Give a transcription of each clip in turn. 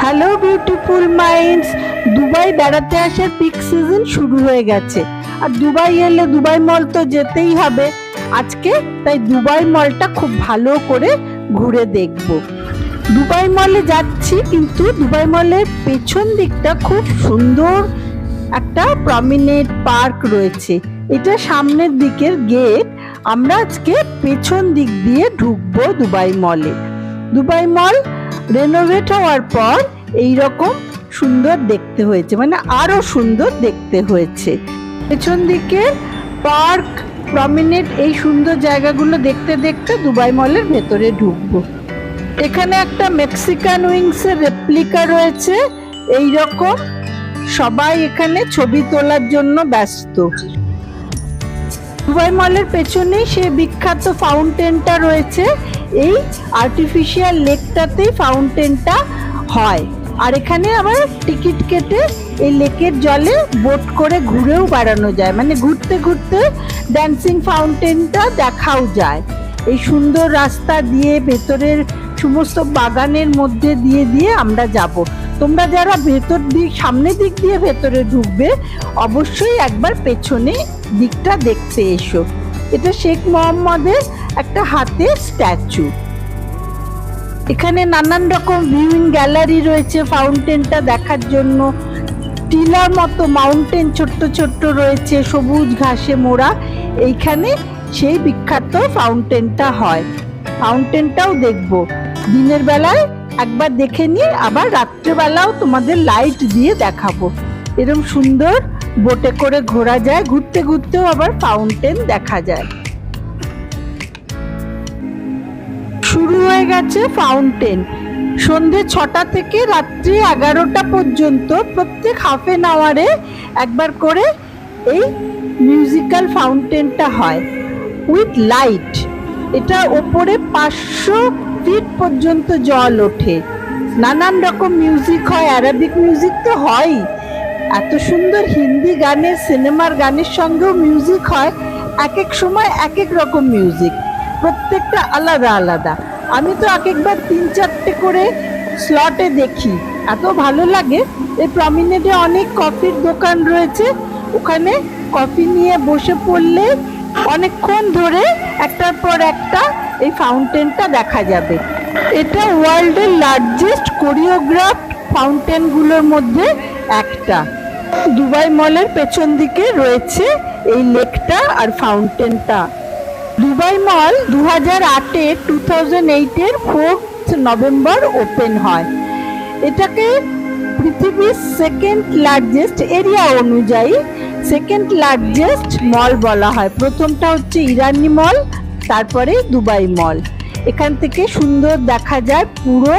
Hello beautiful minds. Dubai বেড়াতে আসার peak season শুরু হয়ে গেছে, আর দুবাই এলে দুবাই মল তো যেতেই হবে আজকে। তাই দুবাই মলটা খুব ভালো করে ঘুরে দেখব। দুবাই মলে যাচ্ছি, কিন্তু দুবাই মলের পেছন দিকটা খুব সুন্দর একটা প্রমিনেন্ট পার্ক রয়েছে। এটা সামনের দিকের গেট। আমরা আজকে পেছন দিক দিয়ে ঢুকবো দুবাই মলে। দুবাই মল রেনোভেট হওয়ার পর এইরকম সুন্দর দেখতে হয়েছে, মানে আরো সুন্দর দেখতে হয়েছে। পেছন দিকে পার্ক, প্রমিনেন্ট, এই সুন্দর জায়গাগুলো দেখতে দেখতে দুবাই মলের ভেতরে ঢুকবো। এখানে একটা মেক্সিকান উইংস এর রেপ্লিকা রয়েছে। এই রকম সবাই এখানে ছবি তোলার জন্য ব্যস্ত। দুবাই মলের পেছনেই সেই বিখ্যাত ফাউন্টেনটা রয়েছে। এই আর্টিফিশিয়াল লেকটাতেই ফাউন্টেনটা হয়, আর এখানে আবার টিকিট কেটে এই লেকের জলে বোট করে ঘুরেও বেড়ানো যায়, মানে ঘুরতে ঘুরতে ড্যান্সিং ফাউন্টেনটা দেখাও যায়। এই সুন্দর রাস্তা দিয়ে ভেতরের সমস্ত বাগানের মধ্যে দিয়ে দিয়ে আমরা যাব। তোমরা যারা ভেতর দিক, সামনের দিক দিয়ে ভেতরে ঢুকবে, অবশ্যই একবার পেছনে দিকটা দেখতে এসো। এটা শেখ মোহাম্মদের একটা হাতের স্ট্যাচু। এখানে নানান রকম ভিউইং গ্যালারি রয়েছে ফাউন্টেনটা দেখার জন্য। টিলার মতো মাউন্টেন ছোট্ট ছোট্ট রয়েছে, সবুজ ঘাসে মোড়া। এইখানে সেই বিখ্যাত ফাউন্টেনটা হয়। ফাউন্টেনটাও দেখবো। দিনের বেলায় একবার দেখে নিয়ে আবার রাত্রেবেলাও তোমাদের লাইট দিয়ে দেখাবো। এরকম সুন্দর বোটে করে ঘোরা যায়, ঘুরতে ঘুরতেও আবার ফাউন্টেন দেখা যায়। শুরু হয়ে গেছে ফাউন্টেন। সন্ধে 6টা থেকে রাত্রি 11টা পর্যন্ত প্রত্যেক হাফ এন আওয়ারে একবার করে এই মিউজিক্যাল ফাউন্টেনটা হয় উইথ লাইট। এটা ওপরে 500 ফিট পর্যন্ত জল ওঠে। নানান রকম মিউজিক হয়, অ্যারাবিক মিউজিক তো হয়ই, এত সুন্দর হিন্দি গানের, সিনেমার গানের সঙ্গেও মিউজিক হয়। এক এক সময় এক এক রকম মিউজিক, প্রত্যেকটা আলাদা আলাদা। আমি তো এক একবার 3-4টে করে স্লটে দেখি, এত ভালো লাগে। এই প্রমিনেন্টে অনেক কফির দোকান রয়েছে, ওখানে কফি নিয়ে বসে পড়লে অনেকক্ষণ ধরে একটার পর একটা এই ফাউন্টেনটা দেখা যাবে। এটা ওয়ার্ল্ডের লার্জেস্ট কোরিওগ্রাফ ফাউন্টেনগুলোর মধ্যে একটা। দুবাই মলের পেছন দিকে রয়েছে এই লেকটা আর ফাউন্টেনটা। দুবাই মল 2008-এর 4th নভেম্বর ওপেন হয়। এটাকে পৃথিবীর সেকেন্ড লার্জেস্ট, এরিয়া অনুযায়ী সেকেন্ড লার্জেস্ট মল বলা হয়। প্রথমটা হচ্ছে ইরানি মল, তারপরে দুবাই মল। এখান থেকে সুন্দর দেখা যায় পুরো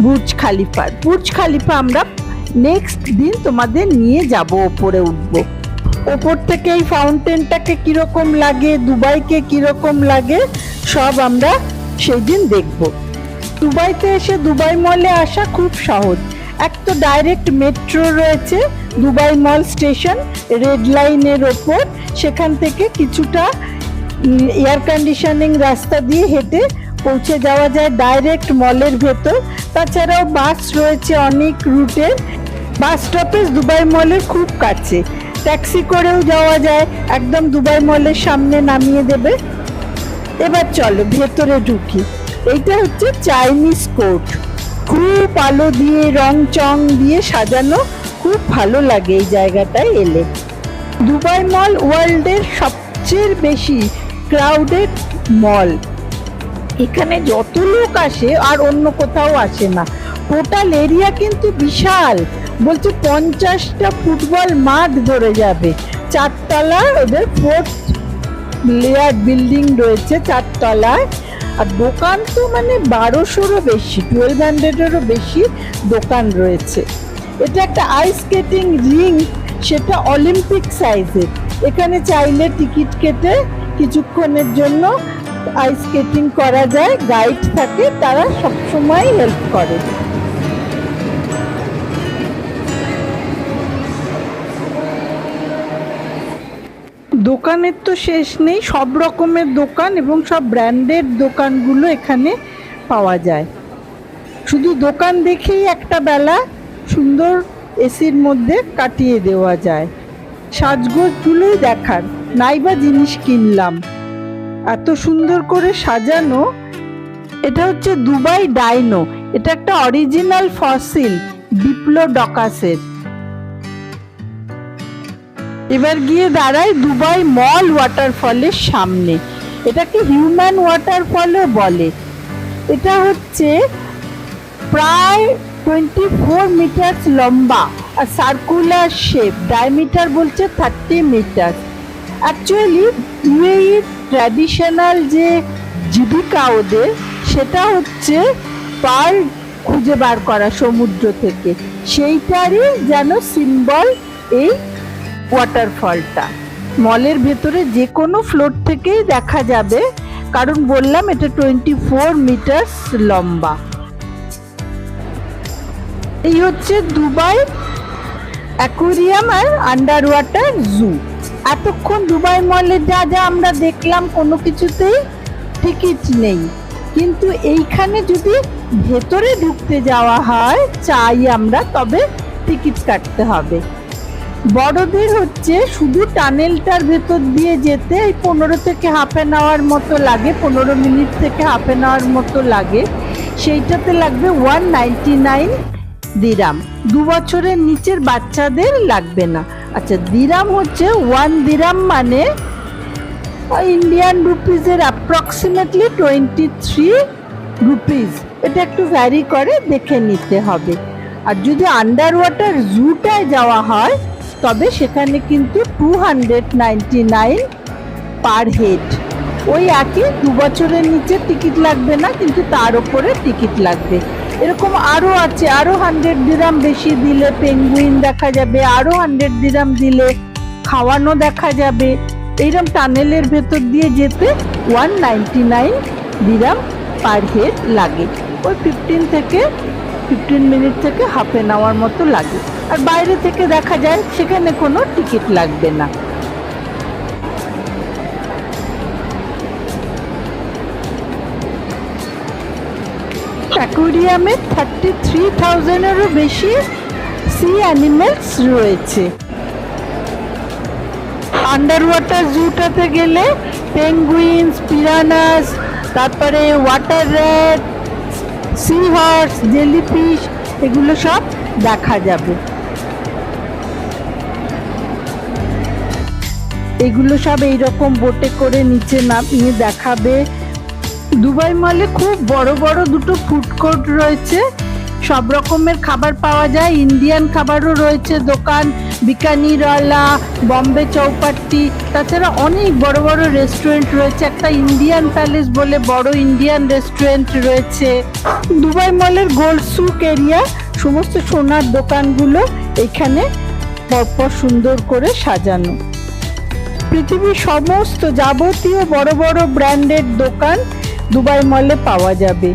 বুর্জ খালিফা। বুর্জ খালিফা আমরা নেক্সট দিন তোমাদের নিয়ে যাব, ওপরে উঠবো। ওপর থেকে এই ফাউন্টেনটাকে কিরকম লাগে, দুবাইকে কিরকম লাগে, সব আমরা সেই দিন দেখব। দুবাইতে এসে দুবাই মলে আসা খুব সহজ। এক তো ডাইরেক্ট মেট্রো রয়েছে দুবাই মল স্টেশন, রেড লাইনের ওপর। সেখান থেকে কিছুটা এয়ার কন্ডিশনিং রাস্তা দিয়ে হেঁটে পৌঁছে যাওয়া যায় ডাইরেক্ট মলের ভেতর। তাছাড়াও বাস রয়েছে অনেক রুটের। বাস স্টপেজ দুবাই মলের খুব কাছে। ট্যাক্সি করেও যাওয়া যায়, একদম দুবাই মলের সামনে নামিয়ে দেবে। এবার চলো ভেতরে ঢুকি। এইটা হচ্ছে চাইনিজ কোর্ট, খুব আলো দিয়ে রং চং দিয়ে সাজানো, খুব ভালো লাগে এই জায়গাটায় এলে। দুবাই মল ওয়ার্ল্ডের সবচেয়ে বেশি ক্রাউডেড মল। এখানে যত লোক আসে আর অন্য কোথাও আসে না। টোটাল এরিয়া কিন্তু বিশাল, বলছে 50টা ফুটবল মাঠ ধরে যাবে। 4 তলার ওদের 4th লেয়ার বিল্ডিং রয়েছে 4 তলায়। আর দোকান তো মানে 1200-এরও বেশি, 1200-এরও বেশি দোকান রয়েছে। এটা একটা আইস স্কেটিং রিং, সেটা অলিম্পিক সাইজের। এখানে চাইলে টিকিট কেটে কিছুক্ষণের জন্য আইস স্কেটিং করা যায়। গাইড থাকে, তারা সবসময় হেল্প করে। দোকানের তো শেষ নেই, সব রকমের দোকান এবং সব ব্র্যান্ডেড দোকানগুলো এখানে পাওয়া যায়। শুধু দোকান দেখেই একটা বেলা সুন্দর এসির মধ্যে কাটিয়ে দেওয়া যায়। সাজগোজগুলোই দেখার, নাইবা জিনিস কিনলাম। এত সুন্দর করে সাজানো। এটা হচ্ছে দুবাই ডাইনো। এটা একটা অরিজিনাল ফসিল ডিপ্লোডকাসের। এবার গিয়ে দাঁড়াই দুবাই মল ওয়াটারফলের সামনে। এটাকে হিউম্যান ওয়াটারফলও বলে। এটা হচ্ছে প্রায় 24 মিটার লম্বা আর সার্কুলার শেপ, ডায়ামিটার বলছে 30 মিটার। অ্যাকচুয়ালি ইউএই ট্র্যাডিশনাল যে জীবিকা ওদের, সেটা হচ্ছে পার্ল খুঁজে বার করা সমুদ্র থেকে, সেইটারই যেন সিম্বল এই ওয়াটারফলটা। মলের ভেতরে যে কোনো ফ্লোর থেকেই দেখা যাবে, কারণ বললাম এটা 24 মিটার লম্বা। এই হচ্ছে দুবাই অ্যাকুয়ারিয়াম আর আন্ডার ওয়াটার জু। এতক্ষণ দুবাই মলে যা যা আমরা দেখলাম কোনো কিছুতেই টিকিট নেই, কিন্তু এইখানে যদি ভেতরে ঢুকতে যাওয়া হয় চাই আমরা, তবে টিকিট কাটতে হবে। বড়দের হচ্ছে শুধু টানেলটার ভেতর দিয়ে যেতে 15 থেকে হাফ অ্যান আওয়ার মতো লাগে, 15 মিনিট থেকে হাফ অ্যান আওয়ার মতো লাগে। সেইটাতে লাগবে 199 দিরাম। 2 বছরের নিচের বাচ্চাদের লাগবে না। আচ্ছা, দিরাম হচ্ছে 1 দিরাম মানে ইন্ডিয়ান রুপিজের অ্যাপ্রক্সিমেটলি 23 রুপিজ। এটা একটু ভ্যারি করে, দেখে নিতে হবে। আর যদি আন্ডার ওয়াটার জুটায় যাওয়া হয় তবে সেখানে কিন্তু 299 পার হেড। ওই একই, 2 বছরের নিচে টিকিট লাগবে না, কিন্তু তার উপরে টিকিট লাগবে। এরকম আরও আছে, আরও 100 দিরাম বেশি দিলে পেঙ্গুইন দেখা যাবে, আরও 100 দিরাম দিলে খাওয়ানো দেখা যাবে। এইরকম টানেলের ভেতর দিয়ে যেতে 199 দিরাম পার হেড লাগে। ওই 15 মিনিট থেকে হাফ অ্যান আওয়ার মতো লাগে। আর বাইরে থেকে দেখা যায় সেখানে কোনো টিকিট লাগবে না। অ্যাকুয়ারিয়ামে 33,000-এরও বেশি সি অ্যানিমেলস রয়েছে। আন্ডার ওয়াটার জুটাতে গেলে পেঙ্গুইনস, পিরানাস, তারপরে water rat, sea horse, jellyfish, এগুলো সব দেখা যাবে। এগুলো সব এইরকম বোটে করে নিচে নামিয়ে দেখাবে। দুবাই মলে খুব বড় বড় দুটো ফুড কোর্ট রয়েছে, সব রকমের খাবার পাওয়া যায়। ইন্ডিয়ান খাবারও রয়েছে দোকান, বিকানিরওয়ালা, বম্বে চৌপাট্টি। তাছাড়া অনেক বড় বড় রেস্টুরেন্ট রয়েছে। একটা ইন্ডিয়ান প্যালেস বলে বড় ইন্ডিয়ান রেস্টুরেন্ট রয়েছে। দুবাই মলের গোল্ড সুক এরিয়া, সমস্ত সোনার দোকানগুলো এখানে পরপর সুন্দর করে সাজানো। পৃথিবীর সমস্ত যাবতীয় বড় বড় ব্র্যান্ডেড দোকান দুবাই মলে পাওয়া যাবে।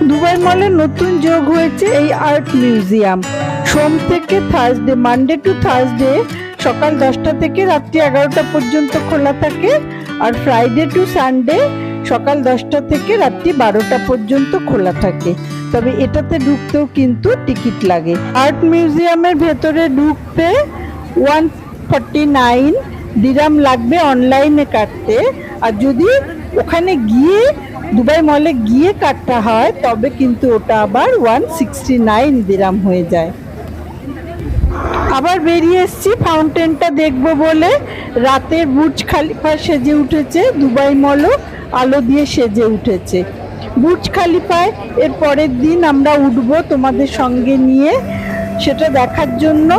দুবাই মলে নতুন যোগ হয়েছে এই আর্ট মিউজিয়াম। সোম থেকে থার্সডে, মানডে টু থার্সডে সকাল 10টা থেকে রাত্রি 11টা পর্যন্ত খোলা থাকে। আর ফ্রাইডে টু সানডে সকাল 10টা থেকে রাত্রি 12টা পর্যন্ত খোলা থাকে। তবে এটাতে ঢুকতেও কিন্তু টিকিট লাগে। আর্ট মিউজিয়ামের ভেতরে ঢুকতে 149 দিরাম লাগবে অনলাইনে কাটতে। আর যদি ওখানে গিয়ে দুবাই মলে গিয়ে কাটতে হয় তবে কিন্তু ওটা আবার 169 দিরাম হয়ে যায়। আবার বেরিয়ে এসছি ফাউন্টেনটা দেখবো বলে। রাতের বুর্জ খালিফা সেজে উঠেছে, দুবাই মলও আলো দিয়ে সেজে উঠেছে। বুর্জ খালিফায় এর পরের দিন আমরা উঠবো তোমাদের সঙ্গে নিয়ে। সেটা দেখার জন্য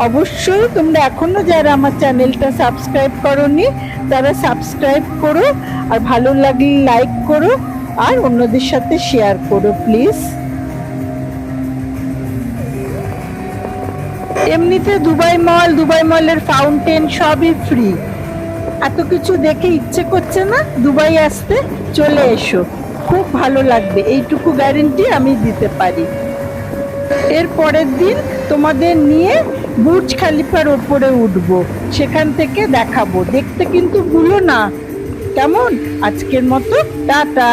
অবশ্যই তোমরা এখনো যারা আমার চ্যানেলটা সাবস্ক্রাইব করোনি তারা সাবস্ক্রাইব করো, আর ভালো লাগলে লাইক করো, আর অন্যদের সাথে শেয়ার করো প্লিজ। এমনিতে দুবাই মলের ফাউন্টেন সবই ফ্রি। এত কিছু দেখে ইচ্ছে করছে না দুবাই আসতে? চলে এসো, খুব ভালো লাগবে, এইটুকু গ্যারেন্টি আমি দিতে পারি। এর পরের দিন তোমাদের নিয়ে বুর্জ খালিফার ওপরে উঠবো, সেখান থেকে দেখাবো। দেখতে কিন্তু ভুলো না, কেমন? আজকের মতো টাটা।